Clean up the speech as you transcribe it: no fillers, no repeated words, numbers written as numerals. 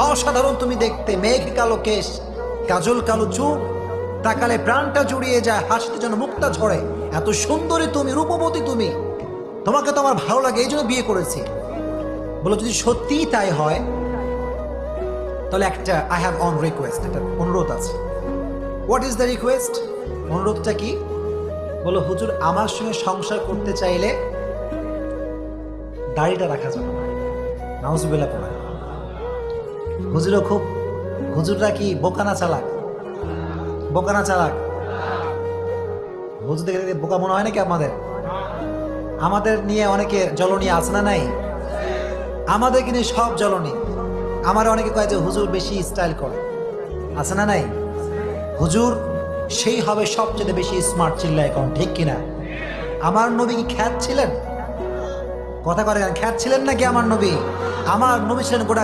অসাধারণ তুমি দেখতে, মেঘ কালো কেশ, কাজল কালো চুল, তাকালে প্রাণটা জুড়িয়ে যায়, হাসতে যেন মুক্তা ঝরে। এত সুন্দরী তুমি, রূপবতী তুমি, তোমাকে তো আমার ভালো লাগে, এই জন্য বিয়ে করেছি। বলো যদি সত্যিই তাই হয় তাহলে একটা আই হ্যাভ অন রিকোয়েস্ট, একটা অনুরোধ আছে। What is the request? অনুরোধটা কি? বলো হুজুর আমার সঙ্গে সংসার করতে চাইলে দাড়িটা রাখা যাবে না। নাউজুবিল্লাহ পড়া। হুজুরও খুব, হুজুররা কি বোকানা চালাক? বোকানা চালাক? হুজুর দেখে বোকা মনে হয় নাকি আমাদের? আমাদের নিয়ে অনেকে জ্বলনী আছে না নাই? আমাদেরকে নিয়ে সব জ্বলনী। আমার অনেকে কয় যে হুজুর বেশি স্টাইল করে, আছে না নাই? হুজুর সেই হবে সবচেয়ে বেশি স্মার্ট, চিল্লায় এখন ঠিক কিনা? আমার নবী কি খ্যাত ছিলেন? কথা করে খ্যাত ছিলেন নাকি আমার নবী? আমার নবী ছিলেন গোটা